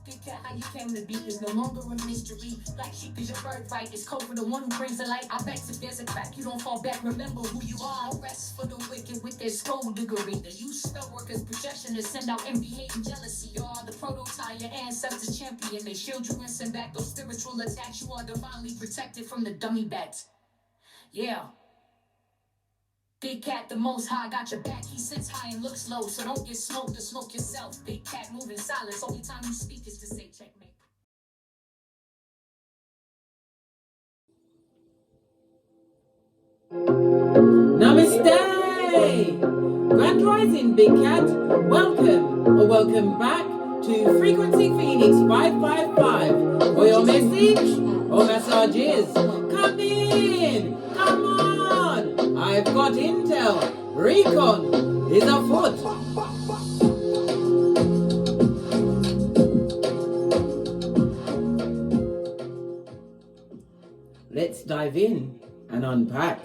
Big cat, how you came to be is no longer a mystery. Black sheep is your birthright. It's code for the one who brings the light. I bet if there's a crack, you don't fall back. Remember who you are. No rest for the wicked with their skullduggery. The use spell workers' projection to send out envy, hate, and jealousy. You are the prototype, your ancestors champion. They shield you and send back those spiritual attacks. You are divinely protected from the dummy bats. Yeah. Big cat, the most high, got your back. He sits high and looks low, so don't get smoked or smoke yourself. Big cat, moving silence. Only time you speak is to say checkmate. Namaste! Grand Rising, Big Cat. Welcome or welcome back to Frequency Phoenix 555. For your message or messages, come in! Come on! I've got intel. Recon is afoot. Let's dive in and unpack.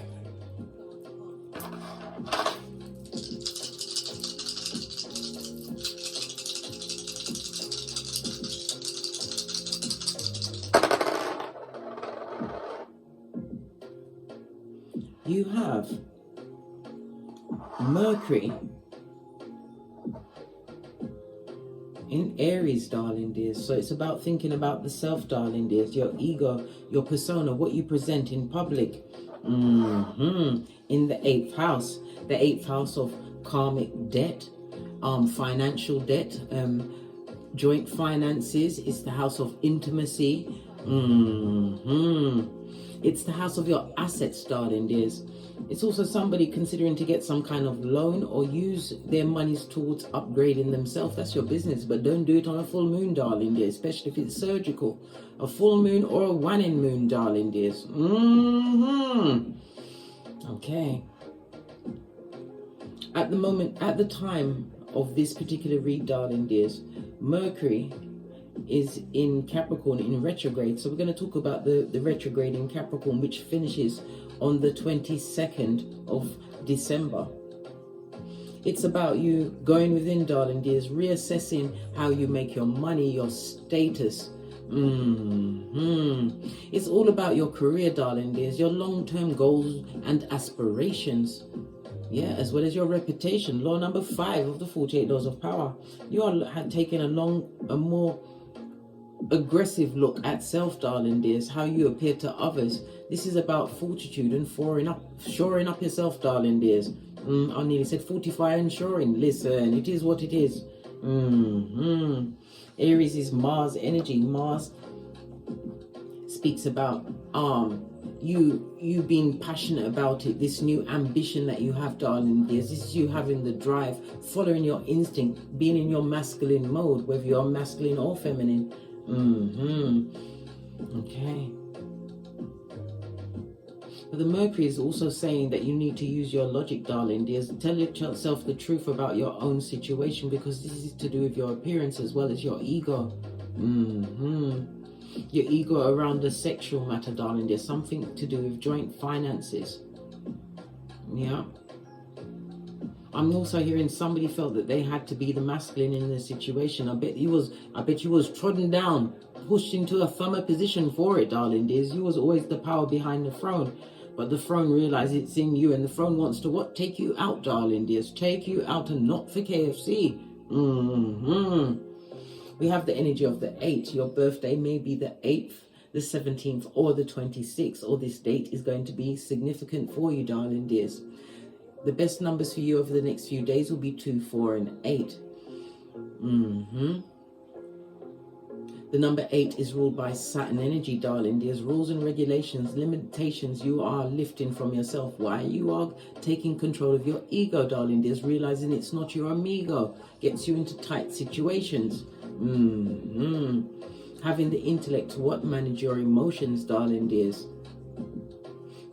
You have Mercury in Aries, darling dears. So it's about thinking about the self, darling dears, your ego, your persona, what you present in public. In the 8th house, the 8th house of karmic debt, financial debt, joint finances. It's the house of intimacy. It's the house of your assets, darling dears. It's also somebody considering to get some kind of loan or use their monies towards upgrading themselves. That's your business, but don't do it on a full moon, darling dears, especially if it's surgical. A full moon or a waning moon, darling dears. Okay. At the moment, at the time of this particular read, darling dears, Mercury is in Capricorn in retrograde. So we're going to talk about the retrograde in Capricorn, which finishes on the 22nd of December. It's about you going within, darling dears, reassessing how you make your money, your status. It's all about your career, darling dears, your long-term goals and aspirations. Yeah, as well as your reputation. Law number 5 of the 48 laws of power. You are taking a more aggressive look at self, darling dears, how you appear to others. This is about fortitude and shoring up yourself, darling dears. I nearly said fortify and shoring. Listen, it is what it is. Aries is Mars energy. Mars speaks about you being passionate about it, this new ambition that you have, darling dears. This is you having the drive, following your instinct, being in your masculine mode, whether you're masculine or feminine. Okay. But the Mercury is also saying that you need to use your logic, darling dears. Tell yourself the truth about your own situation, because this is to do with your appearance as well as your ego. Your ego around the sexual matter, darling. There's something to do with joint finances. Yeah. I'm also hearing somebody felt that they had to be the masculine in the situation. I bet you was trodden down, pushed into a thumber position for it, darling dears. You was always the power behind the throne. But the throne realizes it's in you, and the throne wants to what? Take you out, darling dears. Take you out, and not for KFC. We have the energy of the 8. Your birthday may be the 8th, the 17th, or the 26th, or this date is going to be significant for you, darling dears. The best numbers for you over the next few days will be 2, 4, and 8. The number 8 is ruled by Saturn energy, darling. There's rules and regulations, limitations you are lifting from yourself. Why? You are taking control of your ego, darling. There's realizing it's not your amigo. Gets you into tight situations. Having the intellect to what? Manage your emotions, darling dears.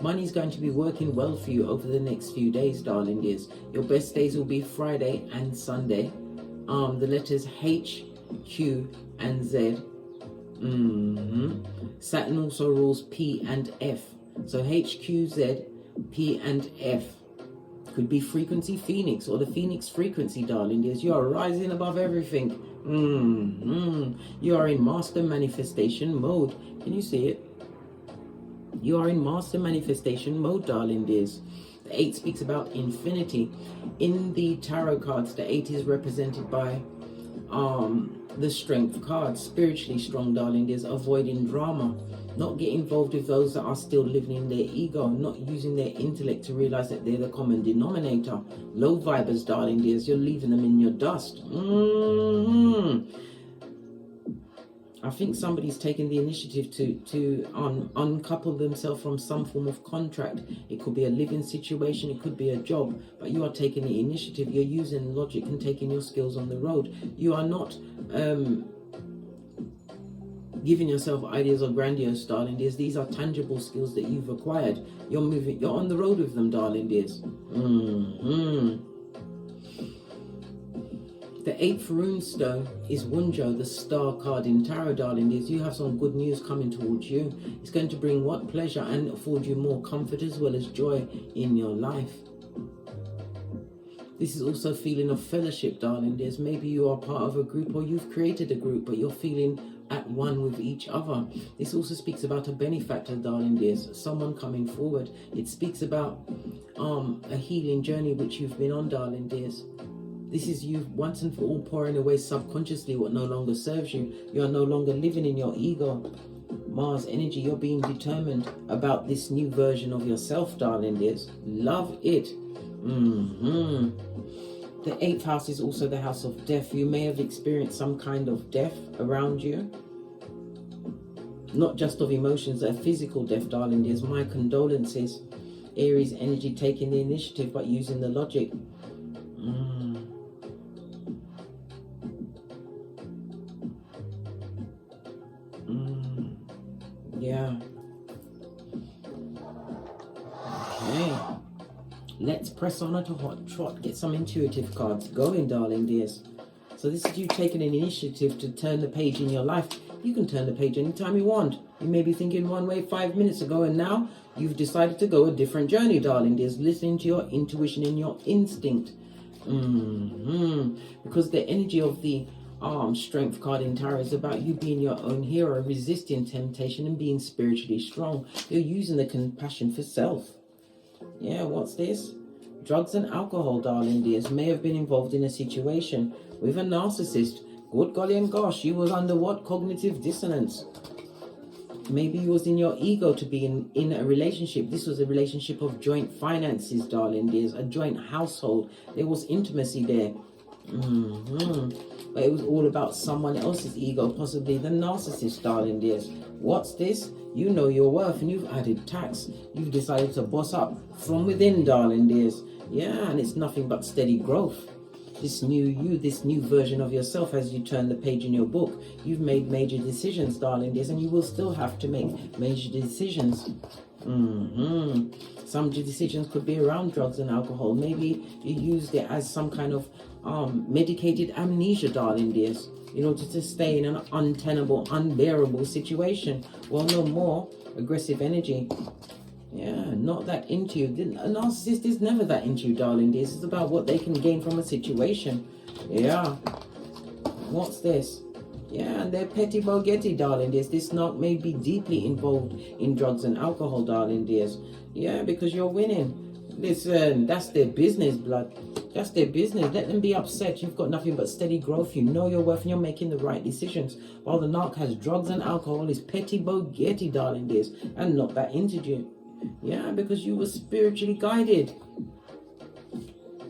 Money's going to be working well for you over the next few days, darling dears. Your best days will be Friday and Sunday. The letters H, Q, and Z. Saturn also rules P and F. So H, Q, Z, P, and F. could be frequency Phoenix or the Phoenix frequency, darling dears. You are rising above everything. You are in master manifestation mode. Can you see it? You are in master manifestation mode, darling dears. The 8 speaks about infinity. In the tarot cards, the 8 is represented by the strength card. Spiritually strong, darling dears. Avoiding drama. Not get involved with those that are still living in their ego. Not using their intellect to realize that they're the common denominator. Low vibers, darling dears. You're leaving them in your dust. I think somebody's taking the initiative to uncouple themselves from some form of contract. It could be a living situation, it could be a job, but you are taking the initiative. You're using logic and taking your skills on the road. You are not giving yourself ideas of grandiose, darling dears. These are tangible skills that you've acquired. You're moving, you're on the road with them, darling dears. The 8th runestone is Wunjo, the star card in tarot, darling dears. You have some good news coming towards you. It's going to bring what? Pleasure, and afford you more comfort as well as joy in your life. This is also a feeling of fellowship, darling dears. Maybe you are part of a group or you've created a group, but you're feeling at one with each other. This also speaks about a benefactor, darling dears. Someone coming forward. It speaks about a healing journey which you've been on, darling dears. This is you once and for all pouring away subconsciously what no longer serves you. You are no longer living in your ego. Mars energy, you're being determined about this new version of yourself, darling dears. Love it. The 8th house is also the house of death. You may have experienced some kind of death around you. Not just of emotions, a physical death, darling dears. My condolences. Aries energy taking the initiative but using the logic. Yeah. Okay. Let's press on at a hot trot. Get some intuitive cards going, darling dears. So this is you taking an initiative to turn the page in your life. You can turn the page anytime you want. You may be thinking one way 5 minutes ago, and now you've decided to go a different journey, darling dears. Listening to your intuition and your instinct. Because the energy of the strength card in tarot is about you being your own hero, resisting temptation and being spiritually strong. You're using the compassion for self. Yeah, what's this? Drugs and alcohol, darling dears, may have been involved in a situation with a narcissist. Good golly and gosh, you was under what? Cognitive dissonance. Maybe you was in your ego to be in a relationship. This was a relationship of joint finances, darling dears, a joint household. There was intimacy there. But it was all about someone else's ego, possibly the narcissist, darling dears. What's this? You know your worth and you've added tax. You've decided to boss up from within, darling dears. Yeah, and it's nothing but steady growth. This new you, this new version of yourself as you turn the page in your book. You've made major decisions, darling dears, and you will still have to make major decisions. Some decisions could be around drugs and alcohol. Maybe you used it as some kind of medicated amnesia, darling dears, in order to stay in an untenable, unbearable situation. Well, no more aggressive energy. Yeah, not that into you. A narcissist is never that into you, darling dears. It's about what they can gain from a situation. Yeah. What's this? Yeah, and they're petty bogetti, darling dears. This narc may be deeply involved in drugs and alcohol, darling dears. Yeah, because you're winning. Listen, that's their business, blood. That's their business. Let them be upset. You've got nothing but steady growth. You know your worth and you're making the right decisions. While the narc has drugs and alcohol, is petty bogetti, darling dears, and not that into you. Yeah, because you were spiritually guided.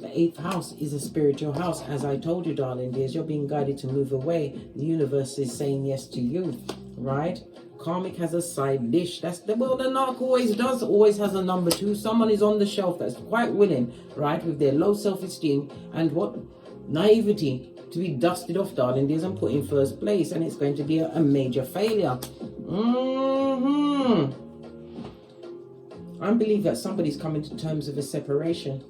The 8th house is a spiritual house. As I told you, darling dears, you're being guided to move away. The universe is saying yes to you, right? Karmic has a side dish. That's the narc always has a number 2. Someone is on the shelf that's quite willing, right, with their low self-esteem and what naivety to be dusted off, darling dears, and put in first place, and it's going to be a major failure. I believe that somebody's coming to terms with a separation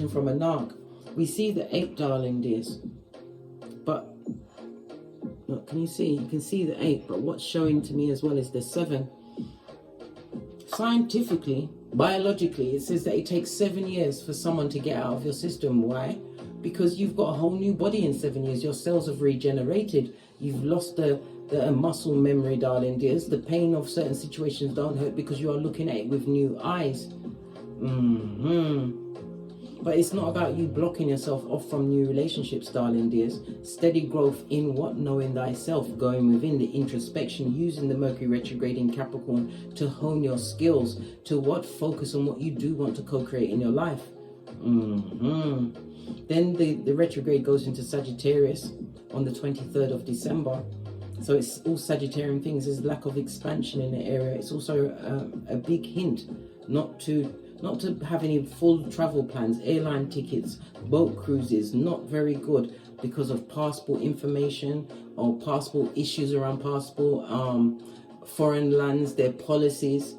from a narc. We see the 8, darling dears, but look, can you see? You can see the 8, but what's showing to me as well is the 7. Scientifically, Biologically, it says that it takes 7 years for someone to get out of your system. Why? Because you've got a whole new body in 7 years. Your cells have regenerated. You've lost the muscle memory, darling dears. The pain of certain situations don't hurt because you are looking at it with new eyes. But it's not about you blocking yourself off from new relationships, darling dears. Steady growth in what? Knowing thyself, going within the introspection, using the Mercury retrograde in Capricorn to hone your skills, to what? Focus on what you do want to co-create in your life. Then the retrograde goes into Sagittarius on the 23rd of December. So it's all Sagittarian things. There's lack of expansion in the area. It's also a big hint not to have any full travel plans, airline tickets, boat cruises, not very good because of passport information or passport issues around passport, foreign lands, their policies.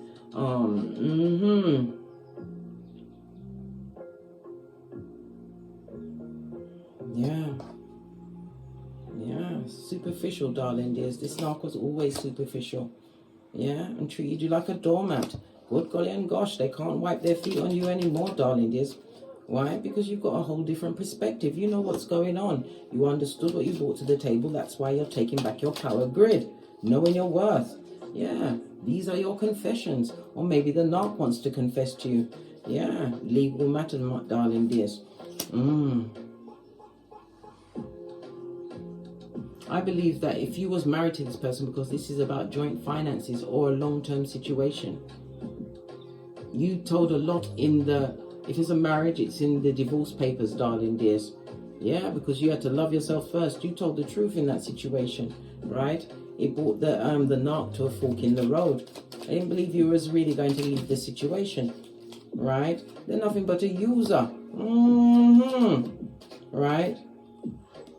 Yeah, superficial, darling dears. This narc was always superficial. Yeah, and treated you like a doormat. Good golly and gosh, they can't wipe their feet on you anymore, darling dears. Why? Because you've got a whole different perspective. You know what's going on. You understood what you brought to the table. That's why you're taking back your power grid. Knowing your worth. Yeah, these are your confessions. Or maybe the narc wants to confess to you. Yeah, legal matter, darling dears. I believe that if you was married to this person, because this is about joint finances or a long-term situation, you told a lot in the, if it's a marriage, it's in the divorce papers, darling dears. Yeah, because you had to love yourself first. You told the truth in that situation, right? It brought the narc to a fork in the road. They didn't believe you was really going to leave the situation, right? They're nothing but a user. Right?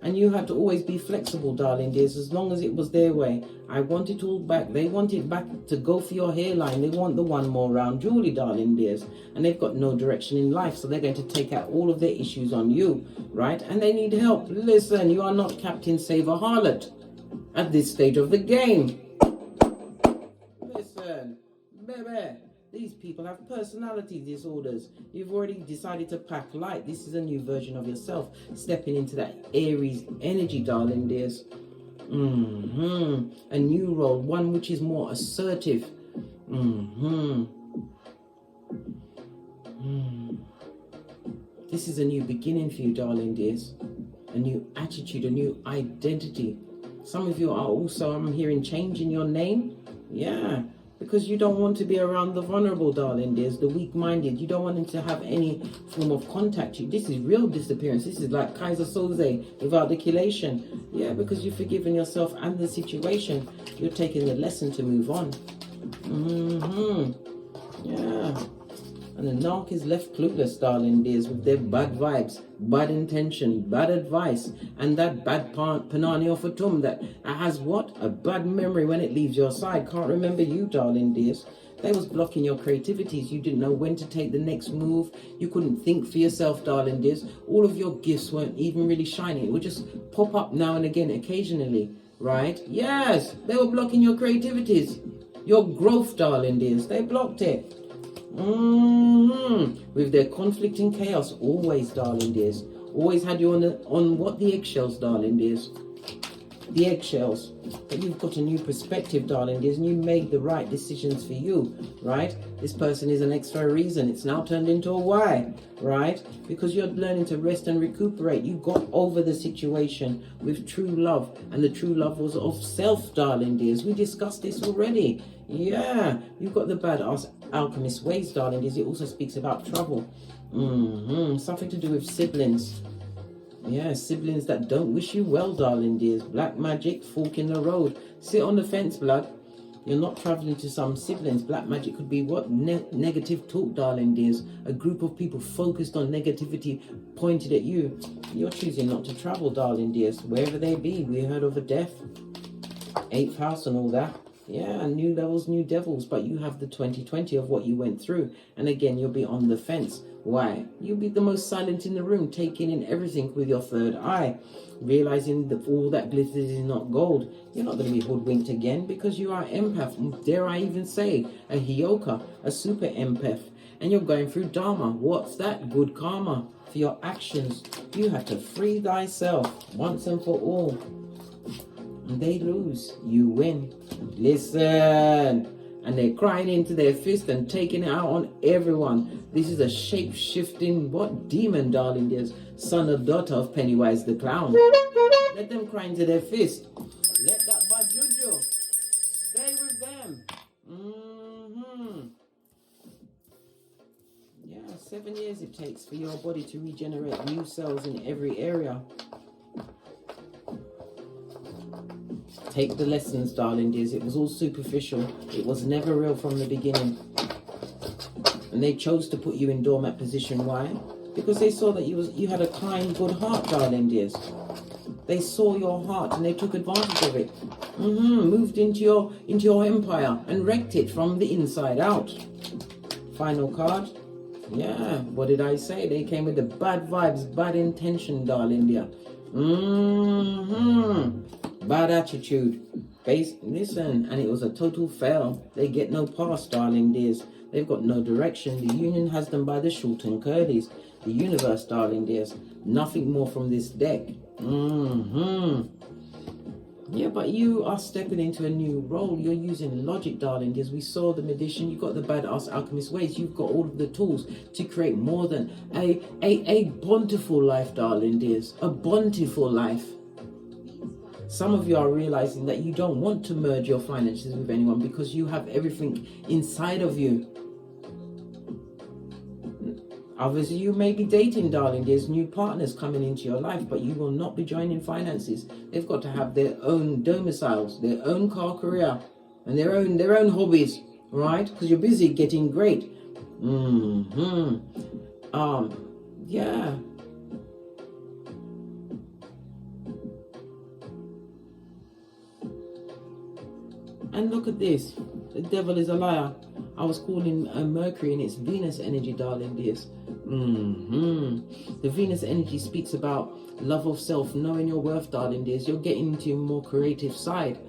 And you had to always be flexible, darling dears, as long as it was their way. I want it all back. They want it back to go for your hairline. They want the one more round Julie, darling dears. And they've got no direction in life, so they're going to take out all of their issues on you, right? And they need help. Listen, you are not Captain Save a Harlot at this stage of the game. Listen, baby. These people have personality disorders. You've already decided to pack light. This is a new version of yourself. Stepping into that Aries energy, darling dears. A new role. One which is more assertive. This is a new beginning for you, darling dears. A new attitude, a new identity. Some of you are also, I'm hearing, changing your name. Yeah. Because you don't want to be around the vulnerable, darling dears, the weak-minded. You don't want them to have any form of contact. This is real disappearance. This is like Kaiser Soze without the chelation. Yeah, because you've forgiven yourself and the situation. You're taking the lesson to move on. Yeah. And the narc is left clueless, darling dears, with their bad vibes, bad intention, bad advice, and that bad panani or fatum that has what? A bad memory when it leaves your side. Can't remember you, darling dears. They was blocking your creativities. You didn't know when to take the next move. You couldn't think for yourself, darling dears. All of your gifts weren't even really shining. It would just pop up now and again, occasionally, right? Yes, they were blocking your creativities. Your growth, darling dears. They blocked it. With their conflict and chaos, always, darling dears. Always had you on what? The eggshells, darling dears. The eggshells. But you've got a new perspective, darling dears, and you made the right decisions for you, right? This person is an X for a reason. It's now turned into a Y, right? Because you're learning to rest and recuperate. You got over the situation with true love, and the true love was of self, darling dears. We discussed this already. Yeah, you've got the badass alchemist ways, darling dears. It also speaks about trouble. Something to do with siblings. Yeah, siblings that don't wish you well, darling dears. Black magic, fork in the road. Sit on the fence, blood. You're not traveling to some siblings. Black magic could be what? Negative talk, darling dears. A group of people focused on negativity pointed at you. You're choosing not to travel, darling dears. Wherever they be. We heard of a death. 8th house and all that. Yeah, new levels, new devils. But you have the 2020 of what you went through. And again, you'll be on the fence. Why? You'll be the most silent in the room, taking in everything with your third eye, realizing that all that glitters is not gold. You're not going to be hoodwinked again because you are empath. Dare I even say a HEYOKA, a super empath. And you're going through Dharma. What's that? Good karma for your actions. You have to free thyself once and for all. And they lose. You win. Listen. And they're crying into their fist and taking it out on everyone. This is a shape-shifting, what demon, darling, dears? Son or daughter of Pennywise the Clown. Let them cry into their fist. Let that bad juju stay with them. Yeah, 7 years it takes for your body to regenerate new cells in every area. Take the lessons, darling dears. It was all superficial. It was never real from the beginning. And they chose to put you in doormat position. Why? Because they saw that you had a kind, good heart, darling dears. They saw your heart and they took advantage of it. Moved into your empire and wrecked it from the inside out. Final card. Yeah, what did I say? They came with the bad vibes, bad intention, darling dear. Bad attitude. Listen, and it was a total fail. They get no pass, darling dears. They've got no direction. The union has them by the short and curlies. The universe, darling dears. Nothing more from this deck. Yeah, but you are stepping into a new role. You're using logic, darling dears. We saw the magician. You've got the badass alchemist ways. You've got all of the tools to create more than a bountiful life, darling dears. A bountiful life. Some of you are realizing that you don't want to merge your finances with anyone because you have everything inside of you. Others of you may be dating, darling. There's new partners coming into your life, but you will not be joining finances. They've got to have their own domiciles, their own car career, and their own hobbies, right? Because you're busy getting great. Yeah. And look at this. The devil is a liar. I was calling Mercury and it's Venus energy, darling dears. The Venus energy speaks about love of self, knowing your worth, darling dears. You're getting into a more creative side.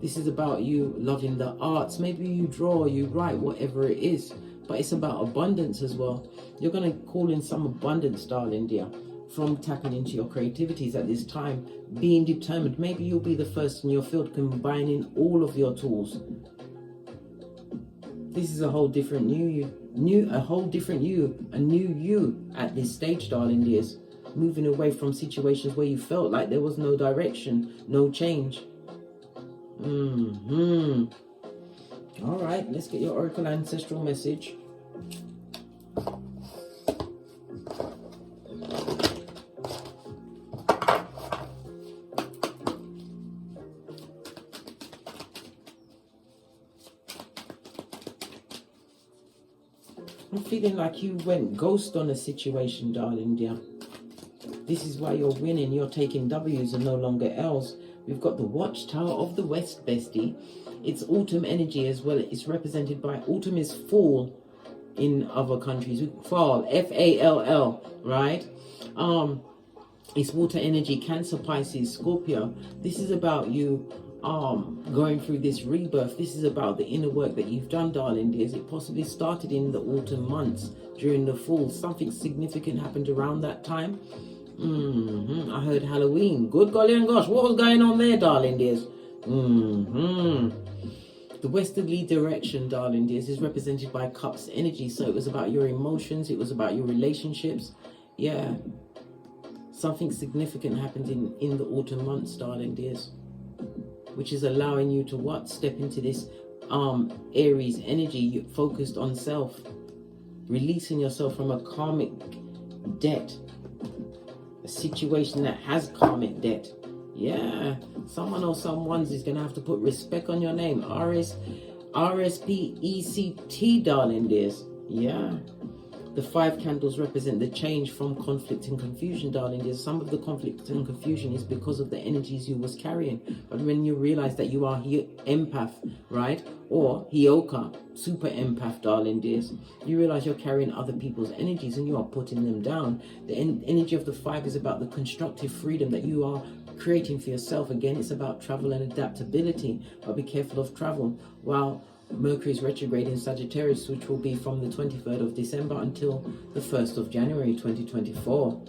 This is about you loving the arts. Maybe you draw, you write, whatever it is. But it's about abundance as well. You're going to call in some abundance, darling dear, from tapping into your creativities at this time. Being determined. Maybe you'll be the first in your field combining all of your tools. This is a whole different a whole different you, a new you at this stage, darling dears. Moving away from situations where you felt like there was no direction, no change. All right, let's get your Oracle Ancestral message. I'm feeling like you went ghost on a situation, darling dear. This is why you're winning. You're taking W's and no longer L's. We've got the Watchtower of the West, bestie. It's autumn energy as well. It's represented by autumn is fall in other countries. Fall, F-A-L-L, right? It's water energy, Cancer, Pisces, Scorpio. This is about you going through this rebirth. This is about the inner work that you've done, darling dears. It possibly started in the autumn months during the fall. Something significant happened around that time. I heard Halloween. Good golly and gosh, what was going on there, darling dears? The westerly direction, darling dears, is represented by Cups energy. So it was about your emotions. It was about your relationships. Yeah. Something significant happened in the autumn months, darling dears, which is allowing you to what? Step into this Aries energy, focused on self, releasing yourself from a karmic debt, a situation that has karmic debt. Yeah, someone or someone's is going to have to put respect on your name. R-S-P-E-C-T, darling dears. Yeah. The 5 candles represent the change from conflict and confusion, darling dears. Some of the conflict and confusion is because of the energies you was carrying. But when you realize that you are empath, right? Or HEYOKA, super empath, darling dears, you realize you're carrying other people's energies and you are putting them down. The energy of the 5 is about the constructive freedom that you are creating for yourself. Again, it's about travel and adaptability, but be careful of travel. While Mercury is retrograde in Sagittarius, which will be from the 23rd of December until the 1st of January 2024.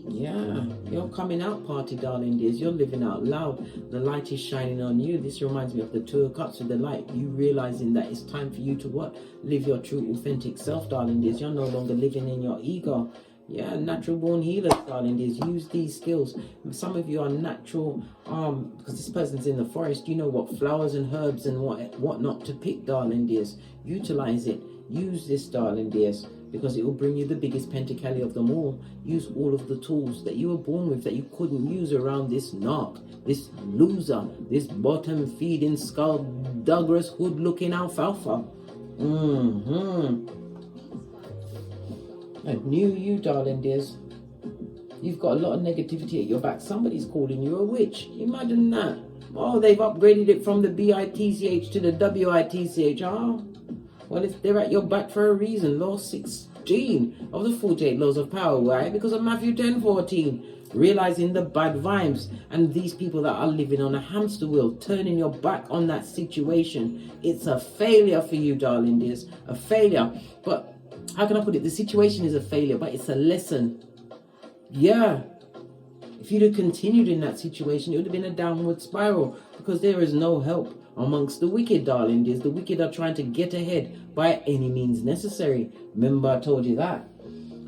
Yeah, you're coming out party, darling dears. You're living out loud. The light is shining on you. This reminds me of the Two of Cups with the light. You realizing that it's time for you to what? Live your true authentic self, darling dears. You're no longer living in your ego. Yeah, natural born healers, darling dears. Use these skills. Some of you are natural, because this person's in the forest. You know what flowers and herbs and what not to pick, darling dears. Utilize it. Use this, darling dears, because it will bring you the biggest pentacali of them all. Use all of the tools that you were born with that you couldn't use around this narc, this loser, this bottom feeding skull Douglas hood looking alfalfa. I knew you, darling dears. You've got a lot of negativity at your back. Somebody's calling you a witch. Imagine that. Oh, they've upgraded it from the BITCH to the WITCH. Oh, well, if they're at your back for a reason. Law 16 of the 48 laws of power. Why? Because of Matthew 10:14. Realizing the bad vibes and these people that are living on a hamster wheel, turning your back on that situation. It's a failure for you, darling dears. A failure. But how can I put it? The situation is a failure, but it's a lesson. Yeah. If you'd have continued in that situation, it would have been a downward spiral, because there is no help amongst the wicked, darling dears. The wicked are trying to get ahead by any means necessary. Remember, I told you that.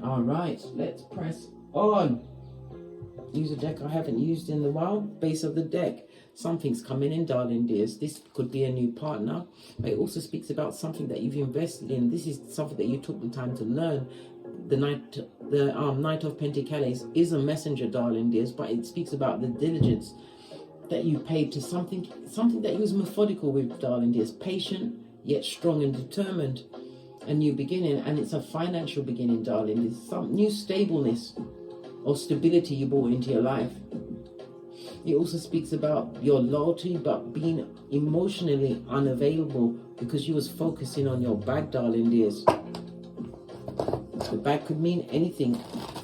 All right, let's press on. Use a deck I haven't used in a while. Base of the deck. Something's coming in, darling dears. This could be a new partner. But it also speaks about something that you've invested in. This is something that you took the time to learn. The Knight of Pentacles is a messenger, darling dears, but it speaks about the diligence that you paid to something that you was methodical with, darling dears. Patient, yet strong and determined. A new beginning, and it's a financial beginning, darling. There's some new stableness or stability you brought into your life. It also speaks about your loyalty, but being emotionally unavailable because you was focusing on your bag, darling dears. The bag could mean anything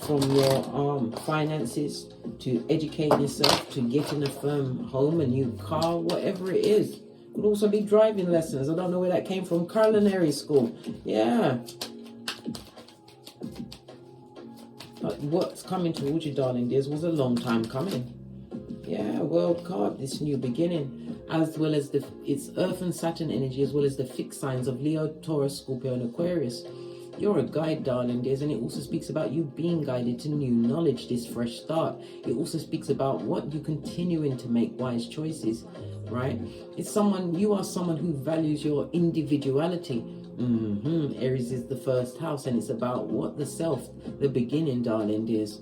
from your finances to educating yourself to getting a firm home, a new car, whatever it is. It could also be driving lessons. I don't know where that came from. Culinary school. Yeah. But what's coming towards you, darling dears, was a long time coming. Yeah, World card, this new beginning, as well as it's Earth and Saturn energy, as well as the fixed signs of Leo, Taurus, Scorpio, and Aquarius. You're a guide, darling dears, and it also speaks about you being guided to new knowledge, this fresh start. It also speaks about what you continuing to make wise choices, right? You are someone who values your individuality. Aries is the first house, and it's about what? The self, the beginning, darling dears.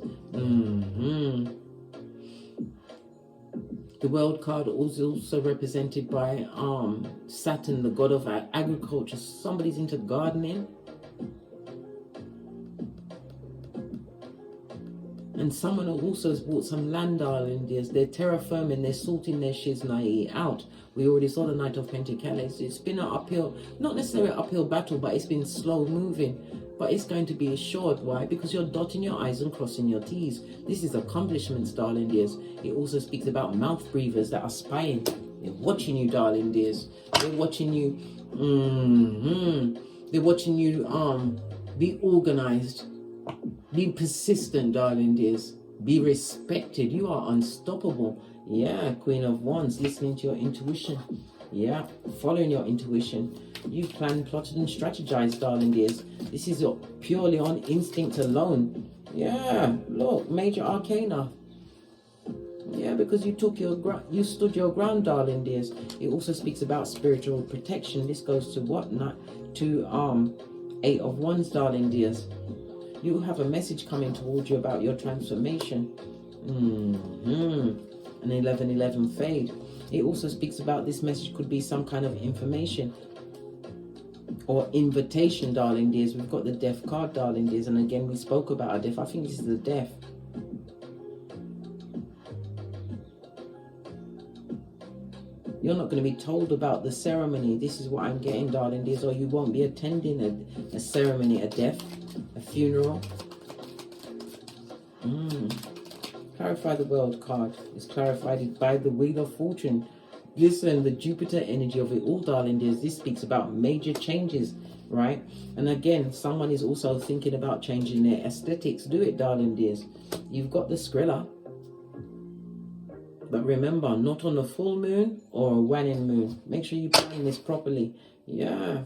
The World card is also represented by Saturn, the god of agriculture. Somebody's into gardening. And someone also has bought some land, darling dears. They're terraforming, they're sorting their shiznai out. We already saw the Knight of Pentacles. It's been an uphill, not necessarily an uphill battle, but it's been slow moving. But it's going to be assured. Why? Because you're dotting your I's and crossing your T's. This is accomplishments, darling dears. It also speaks about mouth breathers that are spying. They're watching you, darling dears. They're watching you. They're watching you be organized. Be persistent, darling dears. Be respected. You are unstoppable. Yeah, Queen of Wands, listening to your intuition. Yeah, following your intuition. You plan, plotted, and strategized, darling dears. This is purely on instinct alone. Yeah, look, major arcana. Yeah, because you stood your ground, darling dears. It also speaks about spiritual protection. This goes to what? To 8 of Wands, darling dears. You have a message coming towards you about your transformation. An 11:11 fade. It also speaks about this message could be some kind of information or invitation, darling dears. We've got the Death card, darling dears. And again, we spoke about a death. I think this is the Death. You're not going to be told about the ceremony. This is what I'm getting, darling dears. Or you won't be attending a ceremony, a death, a funeral. Clarify the World card. It's clarified by the Wheel of Fortune. Listen, the Jupiter energy of it all, darling dears, this speaks about major changes, right? And again, someone is also thinking about changing their aesthetics. Do it, darling dears. You've got the Skrilla. But remember, not on a full moon or a waning moon. Make sure you plan this properly. Yeah.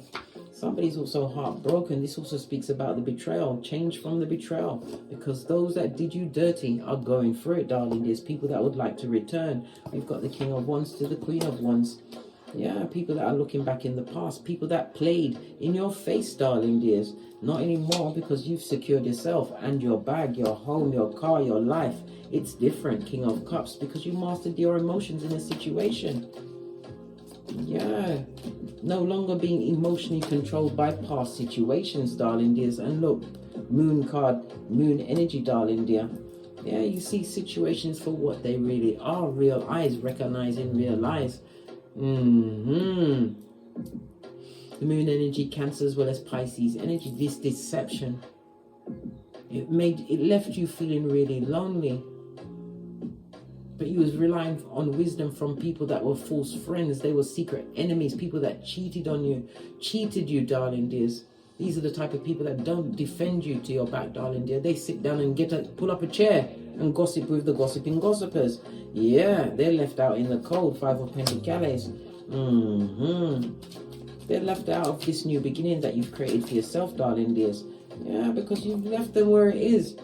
Somebody's also heartbroken. This also speaks about the betrayal. Change from the betrayal. Because those that did you dirty are going through it, darling. There's people that would like to return. We've got the King of Wands to the Queen of Wands. Yeah, people that are looking back in the past. People that played in your face, darling dears. Not anymore, because you've secured yourself and your bag, your home, your car, your life. It's different, King of Cups, because you mastered your emotions in a situation. Yeah. No longer being emotionally controlled by past situations, darling dears. And look, moon card, moon energy, darling dear. Yeah, you see situations for what they really are. Real eyes, recognizing real eyes. The moon energy, Cancer as well as Pisces energy. This deception, it left you feeling really lonely. But you was relying on wisdom from people that were false friends. They were secret enemies, people that cheated on you, cheated you, darling dears. These are the type of people that don't defend you to your back, darling dear. They sit down and pull up a chair and gossip with the gossiping gossipers. Yeah, they're left out in the cold. Five of Pentacles. They're left out of this new beginning that you've created for yourself, darling dears. Yeah, because you've left them where it is.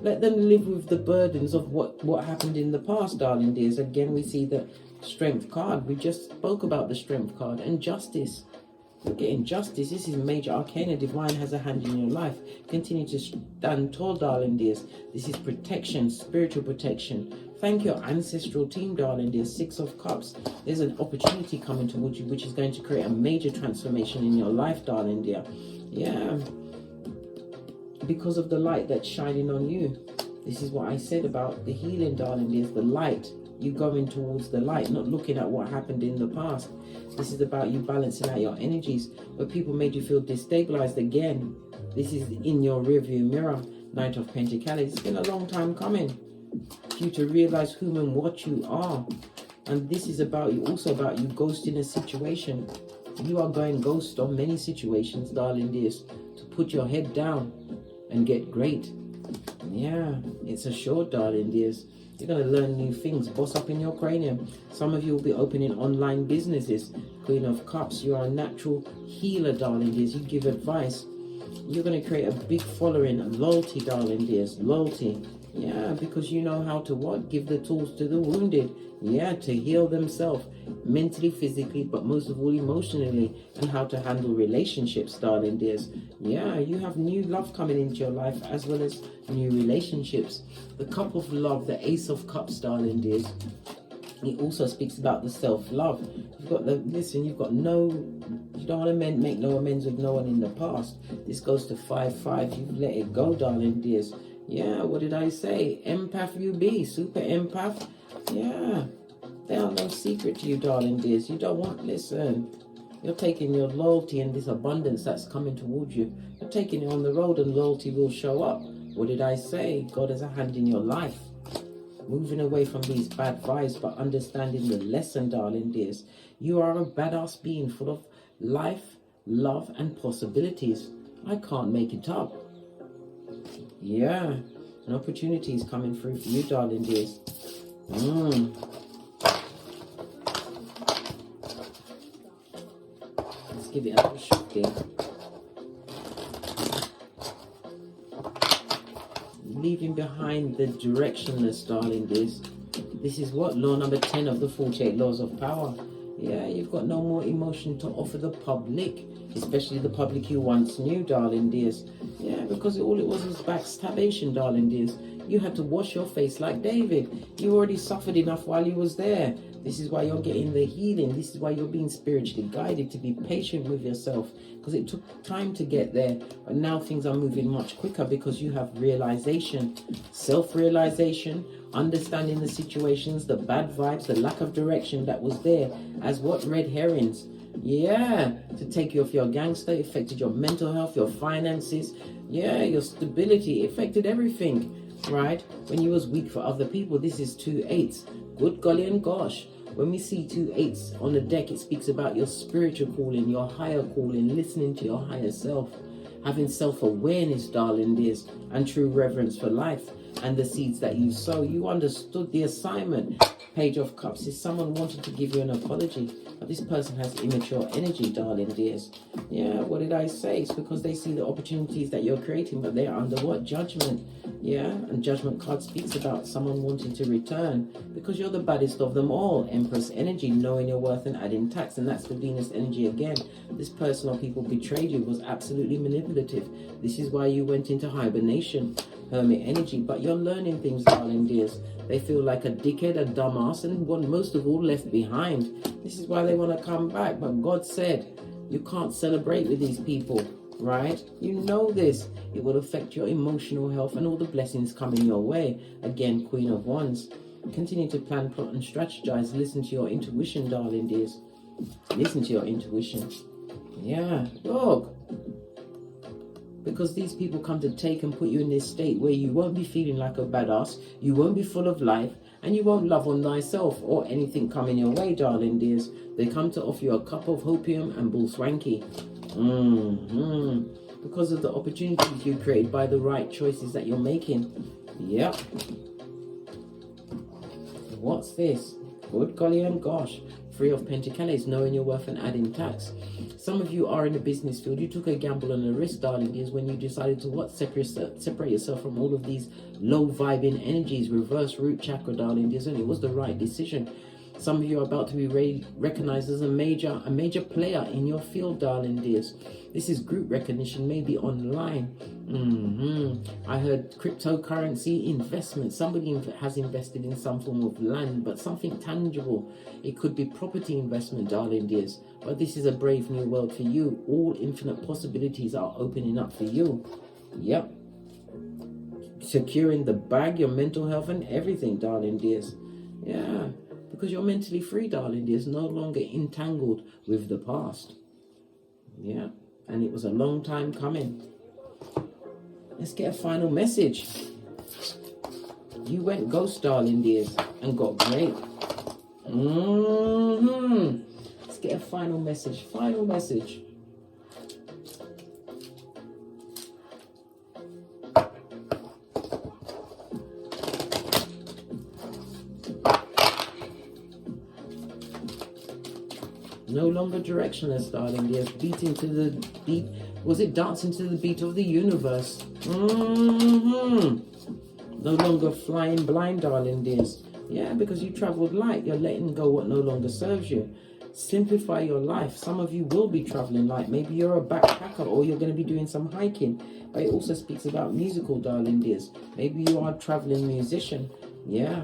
Let them live with the burdens of what happened in the past, darling dears. Again, we see the Strength card. We just spoke about the Strength card. And Justice. You're getting justice. This is major arcana. Divine has a hand in your life. Continue to stand tall, darling dears. This is protection, spiritual protection. Thank your ancestral team, darling dears. Six of Cups. There's an opportunity coming towards you, which is going to create a major transformation in your life, darling dear. Yeah. Because of the light that's shining on you. This is what I said about the healing, darling dears. The light. You going towards the light, not looking at what happened in the past. This is about you balancing out your energies. Where people made you feel destabilized again. This is in your rearview mirror. Knight of Pentacles. It's been a long time coming for you to realize whom and what you are. And this is about you, also about you ghosting a situation. You are going ghost on many situations, darling dears, to put your head down and get great. Yeah, it's assured, darling dears. You're going to learn new things. Boss up in your cranium. Some of you will be opening online businesses. Queen of Cups, you are a natural healer, darling dears. You give advice. You're going to create a big following. Loyalty, darling dears. Loyalty. Yeah, because you know how to what? Give the tools to the wounded. Yeah, to heal themselves. Mentally, physically, but most of all emotionally. And how to handle relationships, darling dears. Yeah, you have new love coming into your life as well as new relationships. The Cup of Love, the Ace of Cups, darling dears. It also speaks about the self-love. You've got the, listen, you've got no, you don't want to make no amends with no one in the past. This goes to 5-5. You've let it go, darling dears. Yeah, what did I say? Empath you be, super empath. Yeah, they are no secret to you, darling dears. You don't want, listen, you're taking your loyalty and this abundance that's coming towards you. You're taking it on the road and loyalty will show up. What did I say? God has a hand in your life. Moving away from these bad vibes, but understanding the lesson, darling dears. You are a badass being full of life, love, and possibilities. I can't make it up. Yeah, an opportunity is coming through for you, darling dears. Let's give it a little shot here. Leaving behind the directionless, darling dears. This is what? Law number 10 of the 48 laws of power. Yeah, you've got no more emotion to offer the public, especially the public you once knew, darling dears. Yeah, because all it was backstabbation, darling dears. You had to wash your face like David. You already suffered enough while you was there. This is why you're getting the healing. This is why you're being spiritually guided to be patient with yourself, because it took time to get there. But now things are moving much quicker because you have realization, self-realization, understanding the situations, the bad vibes, the lack of direction that was there as what? Red herrings. Yeah, to take you off your gangster, affected your mental health, your finances. Yeah, your stability, affected everything, right? When you was weak for other people, this is 2 8s. Good golly and gosh. When we see 2 8s on the deck, it speaks about your spiritual calling, your higher calling, listening to your higher self, having self-awareness, darling dears, and true reverence for life and the seeds that you sow. You understood the assignment. Page of Cups is someone wanted to give you an apology, but this person has immature energy, darling dears. Yeah, what did I say? It's because they see the opportunities that you're creating, but they're under what? Judgment. Yeah, and Judgment card speaks about someone wanting to return because you're the baddest of them all. Empress energy, knowing your worth and adding tax, and that's the Venus energy again. This person or people betrayed you, was absolutely manipulative. This is why you went into hibernation. Hermit energy, but you're learning things, darling dears. They feel like a dickhead, a dumbass, and one most of all left behind. This is why they want to come back, but God said you can't celebrate with these people, right? You know this. It will affect your emotional health and all the blessings coming your way. Again, Queen of Wands. Continue to plan, plot, and strategize. Listen to your intuition, darling dears. Listen to your intuition. Yeah, look. Because these people come to take and put you in this state where you won't be feeling like a badass, you won't be full of life, and you won't love on thyself or anything coming your way, darling dears. They come to offer you a cup of hopium and bull swanky. Because of the opportunities you create by the right choices that you're making. Yep. What's this? Good golly and gosh. 3 of Pentacles, knowing your worth and adding tax. Some of you are in the business field. You took a gamble and a risk, darling dears, when you decided to separate yourself from all of these low vibing energies, reverse root chakra, darling dears, and it was the right decision. Some of you are about to be recognized as a major player in your field, darling dears. This is group recognition, maybe online. I heard cryptocurrency investment. Somebody has invested in some form of land, but something tangible. It could be property investment, darling dears. But this is a brave new world for you. All infinite possibilities are opening up for you. Yep. Securing the bag, your mental health and everything, darling dears. Yeah. Because you're mentally free, darling dears, no longer entangled with the past. Yeah, and it was a long time coming. Let's get a final message. You went ghost, darling dears, and got great. Let's get a final message. Final message. No longer directionless, darling dears. Beating to the beat. Was it dancing to the beat of the universe? No longer flying blind, darling dears. Yeah, because you traveled light. You're letting go what no longer serves you. Simplify your life. Some of you will be traveling light. Maybe you're a backpacker or you're going to be doing some hiking. But it also speaks about musical, darling dears. Maybe you are a traveling musician. Yeah,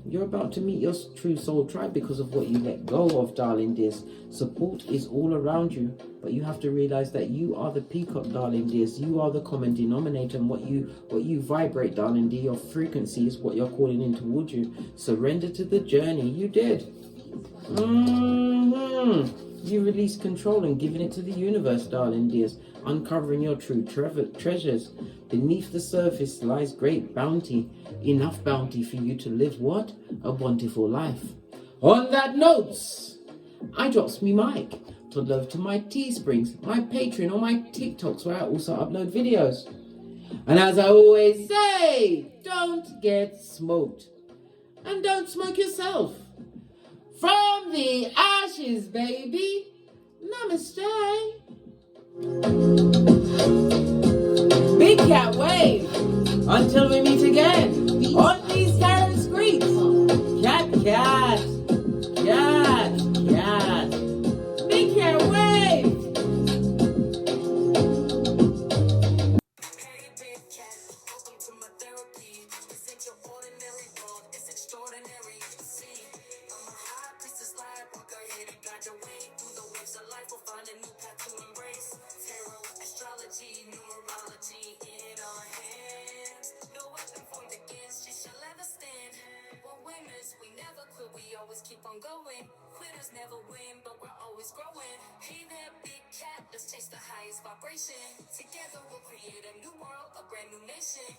you're about to meet your true soul tribe because of what you let go of, darling dears. Support is all around you, but you have to realize that you are the peacock, darling dears. You are the common denominator, and what you vibrate, darling dear, your frequency is what you're calling in towards you. Surrender to the journey. You did. You release control and giving it to the universe, darling dears, uncovering your true treasures. Beneath the surface lies great bounty, enough bounty for you to live what? A wonderful life. On that note, I drops me mic to love to my Teesprings, my Patreon, or my TikToks where I also upload videos. And as I always say, don't get smoked. And don't smoke yourself. From the ashes, baby. Namaste. Big cat wave. Until we meet again on these Karen streets. Cat, cat. Cat, cat. Big cat wave. Hey, big cat, welcome to my therapy. This ain't your ordinary world, it's extraordinary. See, I'm a high priestess lightworker, here to guide your way through the waves of life. We'll find a new path to embrace. Tarot, astrology, numerology in our hands. No weapon formed against you shall ever stand. We're winners, we never quit, we always keep on going. Quitters never win, but we're always growing. Hey there, big cat, let's chase the highest vibration. Together we'll create a new world, a brand new nation.